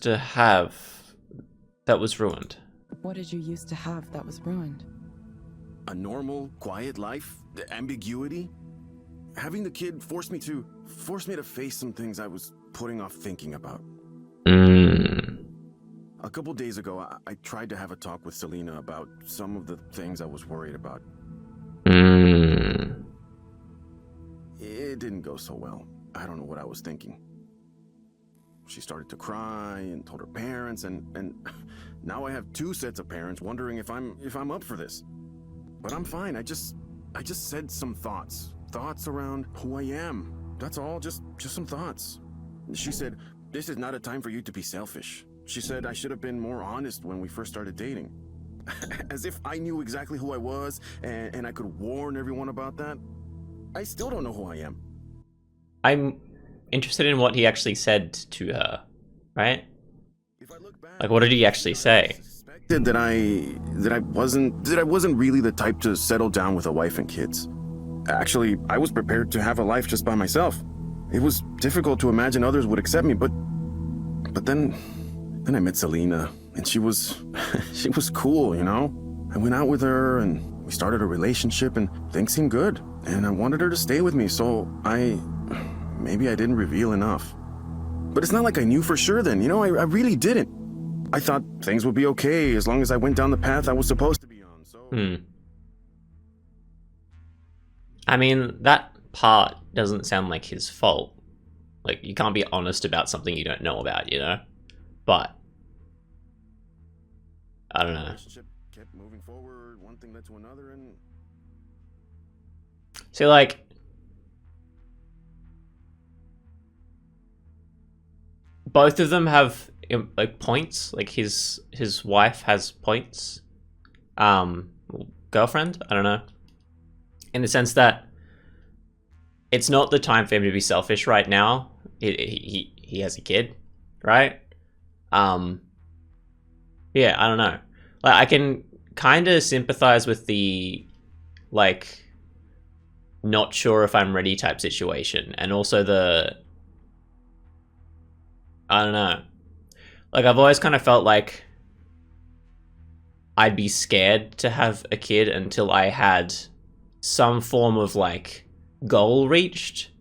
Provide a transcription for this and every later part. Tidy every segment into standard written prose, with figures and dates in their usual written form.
used to have that was ruined? What did you used to have that was ruined? A normal, quiet life? Ambiguity? Having the kid forced me to face some things I was putting off thinking about. A couple days ago, I tried to have a talk with Selena about some of the things I was worried about. It didn't go so well. I don't know what I was thinking. She started to cry and told her parents, and now I have two sets of parents wondering if I'm up for this. But I'm fine. I just said some thoughts around who I am. That's all, just some thoughts. She said, "This is not a time for you to be selfish." She said I should have been more honest when we first started dating. As if I knew exactly who I was and I could warn everyone about that. I still don't know who I am. I'm interested in what he actually said to her, right? Like, what did he actually say? That I wasn't really the type to settle down with a wife and kids. Actually, I was prepared to have a life just by myself. It was difficult to imagine others would accept me, but then I met Selena, and she was cool, you know? I went out with her, and we started a relationship, and things seemed good. And I wanted her to stay with me, so maybe I didn't reveal enough. But it's not like I knew for sure then, you know? I really didn't. I thought things would be okay as long as I went down the path I was supposed to be on, so... I mean, that part doesn't sound like his fault. Like, you can't be honest about something you don't know about, you know? But I don't know. Relationship kept moving forward, one thing led to another, and See, like, both of them have like points. Like his wife has points. Girlfriend, I don't know. In the sense that it's not the time for him to be selfish right now. He has a kid, right? Yeah, I don't know. Like, I can kind of sympathize with the, like, not sure if I'm ready type situation. And also the, I don't know. Like, I've always kind of felt like I'd be scared to have a kid until I had some form of, like, goal reached.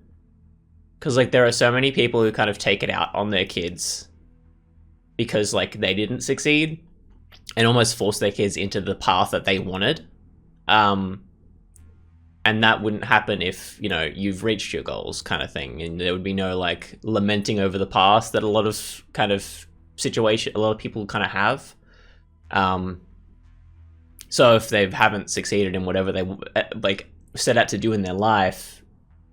Because, like, there are so many people who kind of take it out on their kids because, like, they didn't succeed and almost force their kids into the path that they wanted. And that wouldn't happen if, you know, you've reached your goals kind of thing. And there would be no, like, lamenting over the past that a lot of people kind of have. So if they haven't succeeded in whatever they, like, set out to do in their life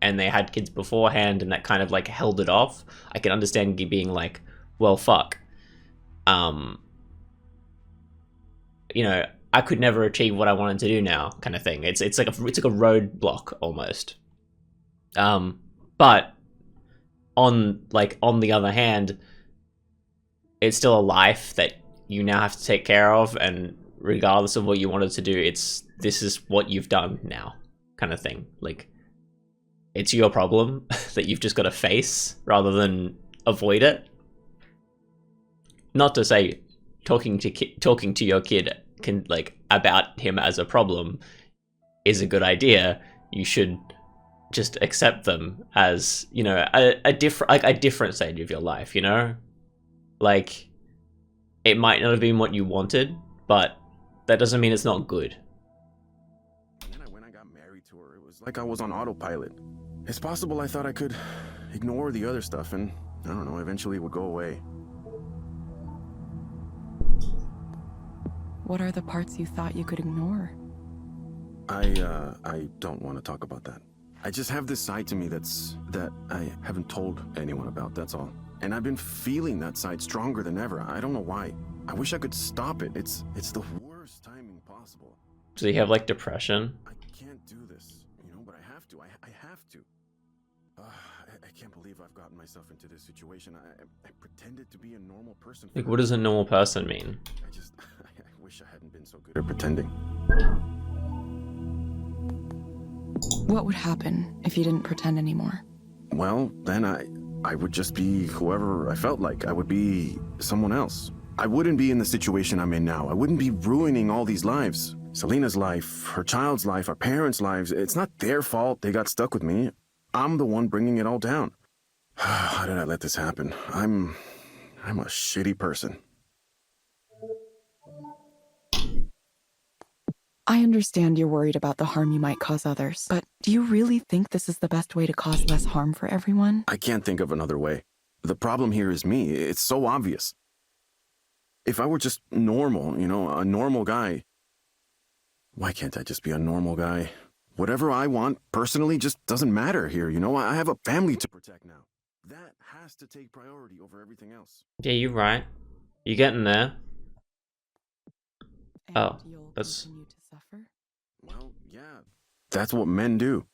and they had kids beforehand and that kind of, like, held it off, I can understand being like, well, fuck. You know, I could never achieve what I wanted to do now, kind of thing. It's like a roadblock almost. But on the other hand, it's still a life that you now have to take care of, and regardless of what you wanted to do, this is what you've done now, kind of thing. Like, it's your problem that you've just got to face rather than avoid it. Not to say talking to your kid can, like, about him as a problem is a good idea. You should just accept them as, you know, a different stage of your life, you know? Like, it might not have been what you wanted, but that doesn't mean it's not good. And then when I got married to her, it was like I was on autopilot. It's possible I thought I could ignore the other stuff and, I don't know, eventually it would go away. What are the parts you thought you could ignore? I don't want to talk about that. I just have this side to me that I haven't told anyone about, that's all. And I've been feeling that side stronger than ever. I don't know why. I wish I could stop it. It's the worst timing possible. Do you have, like, depression? I can't do this, you know, but I have to. I have to. I can't believe I've gotten myself into this situation. I pretended to be a normal person. Like, what does a normal person mean? I wish I hadn't been so good at pretending. What would happen if you didn't pretend anymore? Well, then I would just be whoever I felt like. I would be someone else. I wouldn't be in the situation I'm in now. I wouldn't be ruining all these lives. Selena's life, her child's life, our parents' lives. It's not their fault they got stuck with me. I'm the one bringing it all down. How did I let this happen? I'm a shitty person. I understand you're worried about the harm you might cause others, but do you really think this is the best way to cause less harm for everyone? I can't think of another way. The problem here is me. It's so obvious. If I were just normal, a normal guy, why can't I just be a normal guy? Whatever I want personally just doesn't matter here, I have a family to protect now. That has to take priority over everything else. Yeah, you're right. You're getting there. And Oh, you'll that's... continue to suffer? Well, yeah. That's what men do.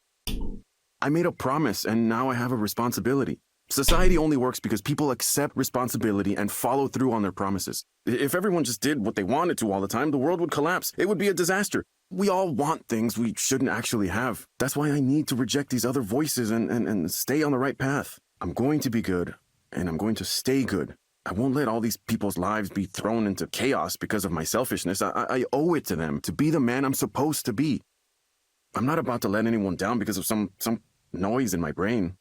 I made a promise and now I have a responsibility. Society only works because people accept responsibility and follow through on their promises. If everyone just did what they wanted to all the time, the world would collapse. It would be a disaster. We all want things we shouldn't actually have. That's why I need to reject these other voices and stay on the right path. I'm going to be good, and I'm going to stay good. I won't let all these people's lives be thrown into chaos because of my selfishness. I owe it to them to be the man I'm supposed to be. I'm not about to let anyone down because of some noise in my brain.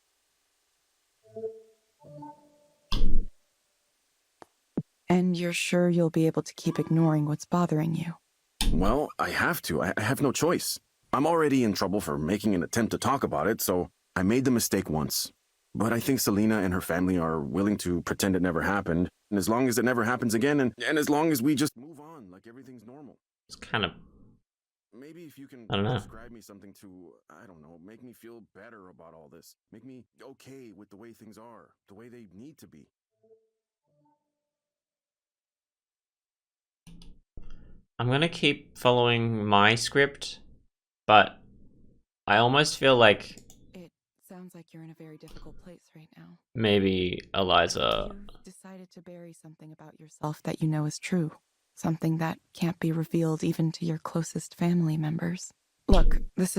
And you're sure you'll be able to keep ignoring what's bothering you? Well, I have to. I have no choice. I'm already in trouble for making an attempt to talk about it, so I made the mistake once. But I think Selena and her family are willing to pretend it never happened, and as long as it never happens again, and as long as we just move on like everything's normal. It's kind of... Maybe if you can I don't know. describe me something to, I don't know, make me feel better about all this. Make me okay with the way things are, the way they need to be. I'm gonna keep following my script, but I almost feel like It sounds like you're in a very difficult place right now. maybe Eliza... You've decided to bury something about yourself that you know is true. Something that can't be revealed even to your closest family members. Look, this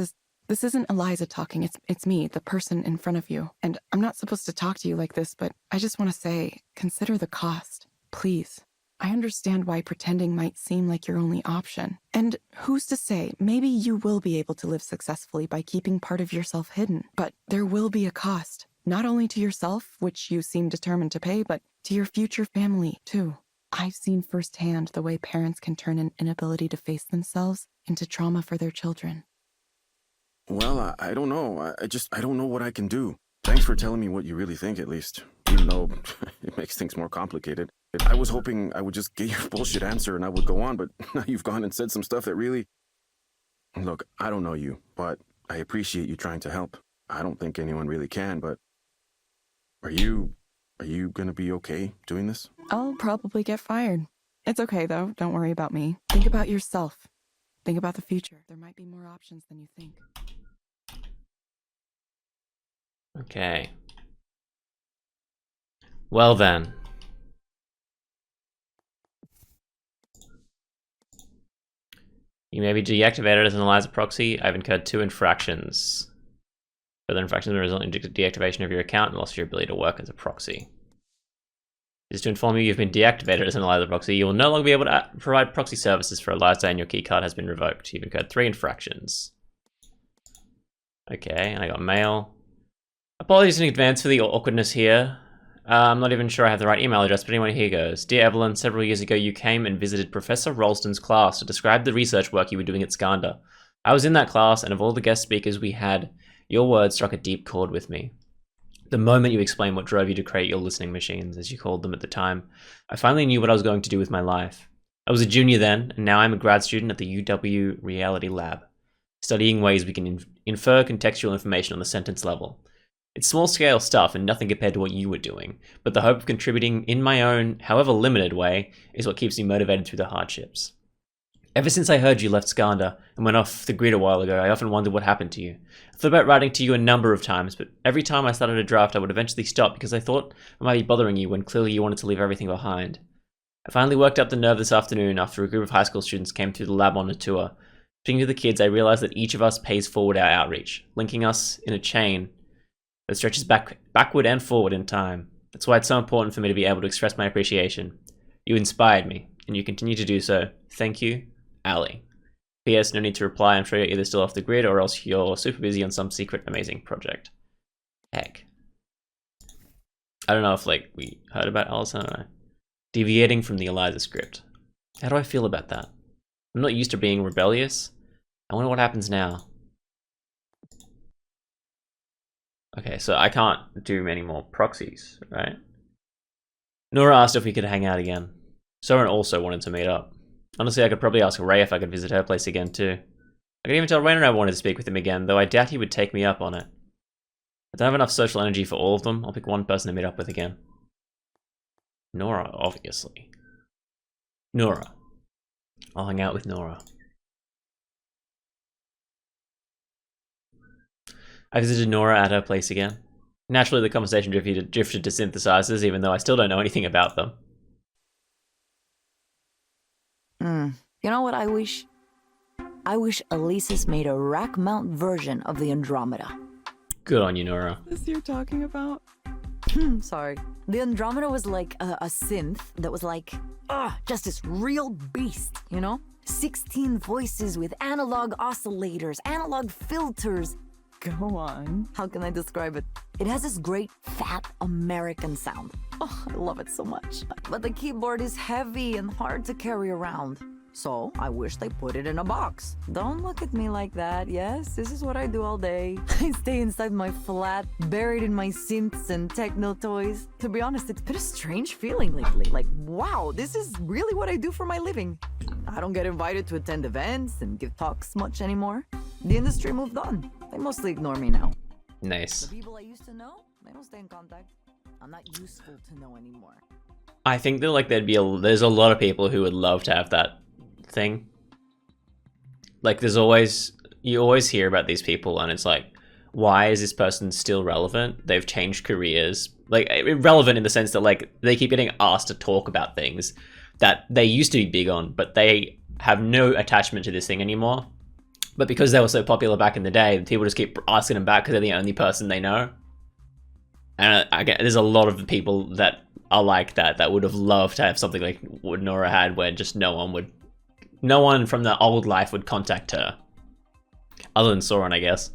isn't Eliza talking, it's me, the person in front of you. And I'm not supposed to talk to you like this, but I just want to say, consider the cost, please. I understand why pretending might seem like your only option. And who's to say, maybe you will be able to live successfully by keeping part of yourself hidden. But there will be a cost, not only to yourself, which you seem determined to pay, but to your future family, too. I've seen firsthand the way parents can turn an inability to face themselves into trauma for their children. Well, I don't know. I don't know what I can do. Thanks for telling me what you really think, at least. Even though it makes things more complicated. I was hoping I would just get your bullshit answer and I would go on, but now you've gone and said some stuff that really... Look, I don't know you, but I appreciate you trying to help. I don't think anyone really can, but... Are you gonna be okay doing this? I'll probably get fired. It's okay, though. Don't worry about me. Think about yourself. Think about the future. There might be more options than you think. Okay. Well then. You may be deactivated as an Eliza proxy. I've incurred 2 infractions. Further infractions will result in deactivation of your account and loss of your ability to work as a proxy. This is to inform you you've been deactivated as an Eliza proxy. You will no longer be able to provide proxy services for Eliza and your keycard has been revoked. You've incurred 3 infractions. Okay, and I got mail. Apologies in advance for the awkwardness here. I'm not even sure I have the right email address, but anyway, here goes. Dear Evelyn, several years ago you came and visited Professor Ralston's class to describe the research work you were doing at Skanda. I was in that class, and of all the guest speakers we had, your words struck a deep chord with me. The moment you explained what drove you to create your listening machines, as you called them at the time, I finally knew what I was going to do with my life. I was a junior then, and now I'm a grad student at the UW Reality Lab, studying ways we can infer contextual information on the sentence level. It's small-scale stuff and nothing compared to what you were doing, but the hope of contributing in my own, however limited way, is what keeps me motivated through the hardships. Ever since I heard you left Skanda and went off the grid a while ago, I often wondered what happened to you. I thought about writing to you a number of times, but every time I started a draft I would eventually stop because I thought I might be bothering you when clearly you wanted to leave everything behind. I finally worked up the nerve this afternoon after a group of high school students came through the lab on a tour. Speaking to the kids, I realized that each of us pays forward our outreach, linking us in a chain that stretches backward and forward in time. That's why it's so important for me to be able to express my appreciation. You inspired me, and you continue to do so. Thank you, Ali. P.S. No need to reply. I'm sure you're either still off the grid or else you're super busy on some secret amazing project. Heck. I don't know if, like, we heard about Eliza. I don't know. Deviating from the Eliza script. How do I feel about that? I'm not used to being rebellious. I wonder what happens now. Okay, so I can't do many more proxies, right? Nora asked if we could hang out again. Soren also wanted to meet up. Honestly, I could probably ask Ray if I could visit her place again too. I could even tell Rainer I wanted to speak with him again, though I doubt he would take me up on it. I don't have enough social energy for all of them. I'll pick one person to meet up with again. Nora, obviously. Nora. I'll hang out with Nora. I visited Nora at her place again. Naturally, the conversation drifted to synthesizers, even though I still don't know anything about them. You know what I wish? I wish Elisa's made a rack mount version of the Andromeda. Good on you, Nora. This you're talking about? Sorry. The Andromeda was like a synth that was like, just this real beast, you know? 16 voices with analog oscillators, analog filters. Go on. How can I describe it? It has this great, fat American sound. Oh, I love it so much. But the keyboard is heavy and hard to carry around. So, I wish they put it in a box. Don't look at me like that, yes? This is what I do all day. I stay inside my flat, buried in my synths and techno toys. To be honest, it's been a strange feeling lately. Like, wow, this is really what I do for my living. I don't get invited to attend events and give talks much anymore. The industry moved on. They mostly ignore me now. Nice. The people I used to know, they don't stay in contact. I'm not useful to know anymore. I think that like there's a lot of people who would love to have that thing. Like you always hear about these people and it's like, why is this person still relevant? They've changed careers. Like relevant in the sense that like they keep getting asked to talk about things that they used to be big on, but they have no attachment to this thing anymore. But because they were so popular back in the day, people just keep asking them back because they're the only person they know. And there's a lot of people that are like that would have loved to have something like what Nora had, where just no one from the old life would contact her. Other than Soren, I guess.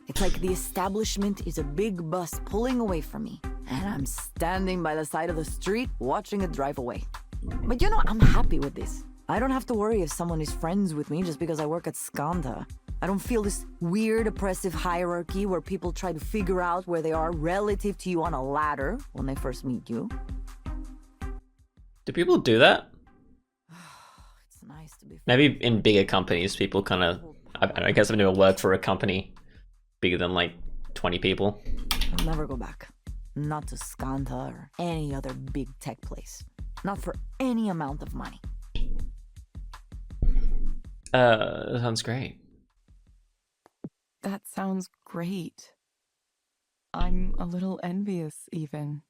It's like the establishment is a big bus pulling away from me, and I'm standing by the side of the street watching it drive away. But you know, I'm happy with this. I don't have to worry if someone is friends with me just because I work at Skanda. I don't feel this weird oppressive hierarchy where people try to figure out where they are relative to you on a ladder when they first meet you. Do people do that? It's nice to be. Maybe in bigger companies, people kind of. I guess I've never worked for a company bigger than like 20 people. I'll never go back. Not to Skanda or any other big tech place. Not for any amount of money. That sounds great. That sounds great. I'm a little envious, even.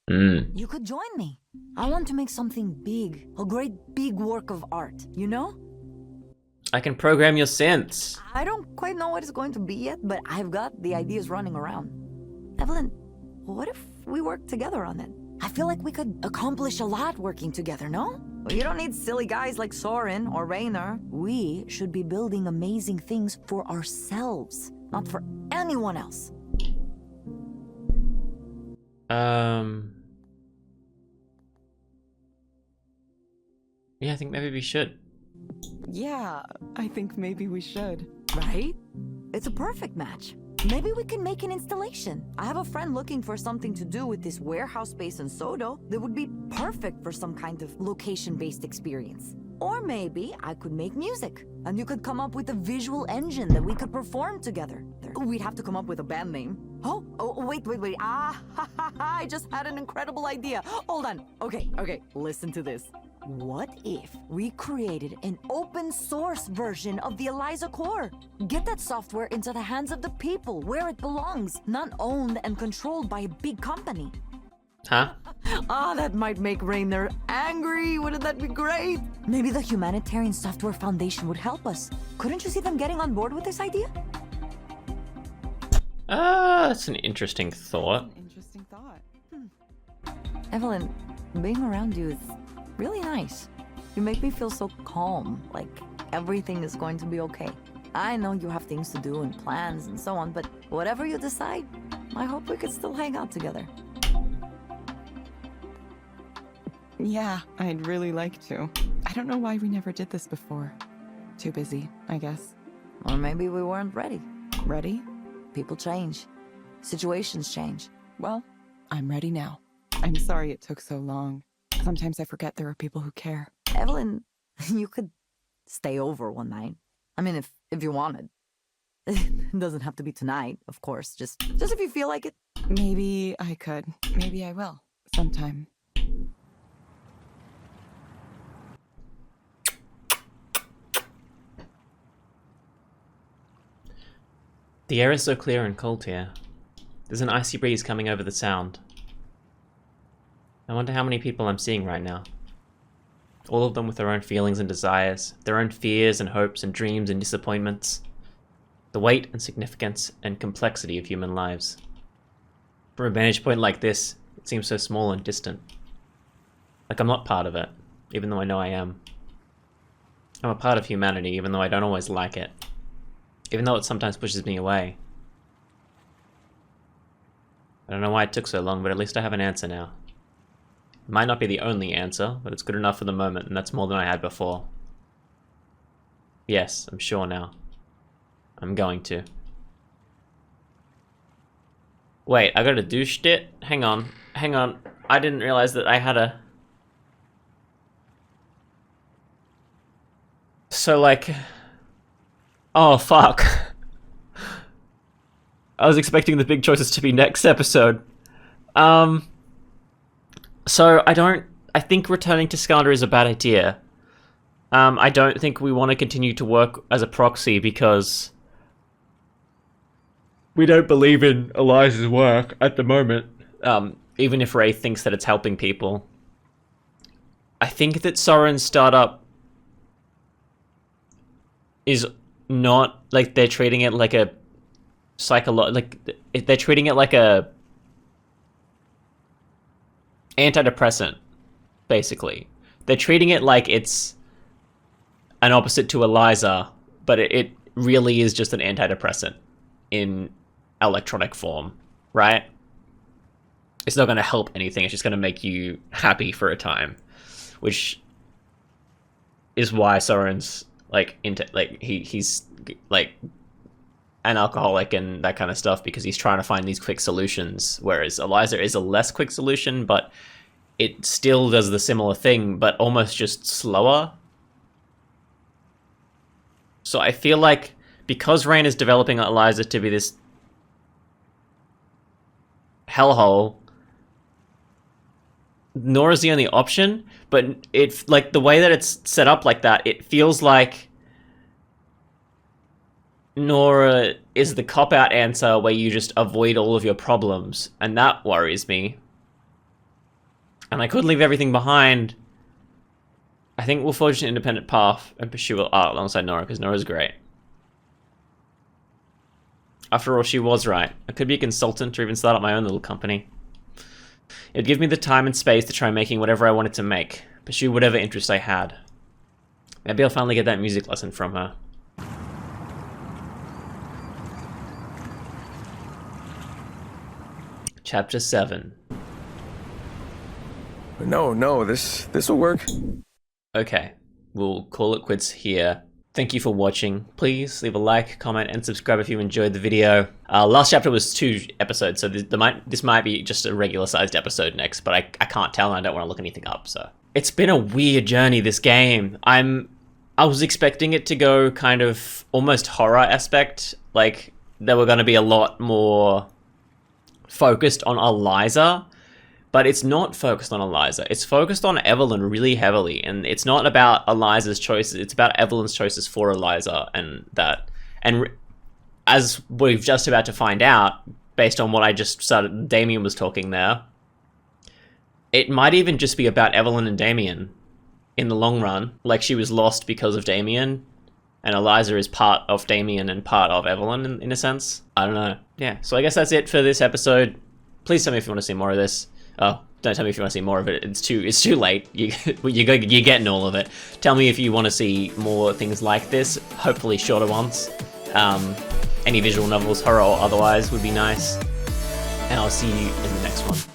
You could join me. I want to make something big. A great big work of art, you know? I can program your synths. I don't quite know what it's going to be yet, but I've got the ideas running around. Evelyn, what if we work together on it? I feel like we could accomplish a lot working together, no? You don't need silly guys like Soren or Rainer. We should be building amazing things for ourselves, not for anyone else. Yeah, I think maybe we should. Yeah, I think maybe we should. Right? It's a perfect match. Maybe we can make an installation. I have a friend looking for something to do with this warehouse space in Sodo that would be perfect for some kind of location-based experience. Or maybe I could make music, and you could come up with a visual engine that we could perform together. We'd have to come up with a band name. Oh, wait. I just had an incredible idea. Hold on. Okay, listen to this. What if we created an open source version of the Eliza core? Get that software into the hands of the people where it belongs, not owned and controlled by a big company. Huh? That might make Rainer angry. Wouldn't that be great? Maybe the Humanitarian Software Foundation would help us. Couldn't you see them getting on board with this idea? That's an interesting thought. An interesting thought. Evelyn, being around you is really nice. You make me feel so calm, like everything is going to be okay. I know you have things to do and plans and so on, but whatever you decide, I hope we could still hang out together. Yeah, I'd really like to. I don't know why we never did this before. Too busy, I guess. Or maybe we weren't ready. Ready? People change. Situations change. Well, I'm ready now. I'm sorry it took so long. Sometimes I forget there are people who care. Evelyn, you could stay over one night. I mean, if you wanted. It doesn't have to be tonight, of course. Just if you feel like it. Maybe I could. Maybe I will. Sometime. The air is so clear and cold here. There's an icy breeze coming over the sound. I wonder how many people I'm seeing right now. All of them with their own feelings and desires, their own fears and hopes and dreams and disappointments. The weight and significance and complexity of human lives. From a vantage point like this, it seems so small and distant. Like I'm not part of it, even though I know I am. I'm a part of humanity, even though I don't always like it. Even though it sometimes pushes me away. I don't know why it took so long, but at least I have an answer now. It might not be the only answer, but it's good enough for the moment, and that's more than I had before. Yes, I'm sure now. I'm going to. Wait, I gotta do shit? Hang on. I didn't realize that I had a... So, like... Oh, fuck. I was expecting the big choices to be next episode. So I think returning to Skanda is a bad idea. I don't think we want to continue to work as a proxy because we don't believe in Eliza's work at the moment. Even if Ray thinks that it's helping people. I think that Soren's startup is not, like, they're treating it like a they're treating it like a antidepressant, basically. They're treating it like it's an opposite to Eliza, but it really is just an antidepressant in electronic form, right? It's not going to help anything, it's just going to make you happy for a time, which is why Soren's he's like an alcoholic and that kind of stuff, because he's trying to find these quick solutions, whereas Eliza is a less quick solution, but it still does the similar thing, but almost just slower. So I feel like because Rain is developing Eliza to be this hellhole, Nora's the only option, but it, like, the way that it's set up like that, it feels like Nora is the cop-out answer where you just avoid all of your problems, and that worries me. And I could leave everything behind. I think we'll forge an independent path and pursue art alongside Nora, because Nora's great. After all, she was right. I could be a consultant or even start up my own little company. It would give me the time and space to try making whatever I wanted to make, pursue whatever interest I had. Maybe I'll finally get that music lesson from her. Chapter 7. No, this will work. Okay, we'll call it quits here. Thank you for watching. Please leave a like, comment, and subscribe if you enjoyed the video. Last chapter was 2 episodes, so this might be just a regular-sized episode next, but I can't tell and I don't want to look anything up, so. It's been a weird journey, this game. I was expecting it to go kind of almost horror aspect, like there were going to be a lot more focused on Eliza, but it's not focused on Eliza. It's focused on Evelyn really heavily, and it's not about Eliza's choices, it's about Evelyn's choices for Eliza, and as we've just about to find out, based on what I just started, Damien was talking there, it might even just be about Evelyn and Damien in the long run, like she was lost because of Damien, and Eliza is part of Damien and part of Evelyn in a sense. I don't know. yeah, so I guess that's it for this episode. Please tell me if you want to see more of this. Oh, don't tell me if you want to see more of it. It's too late. You're getting all of it. Tell me if you want to see more things like this. Hopefully shorter ones. Any visual novels, horror or otherwise, would be nice. And I'll see you in the next one.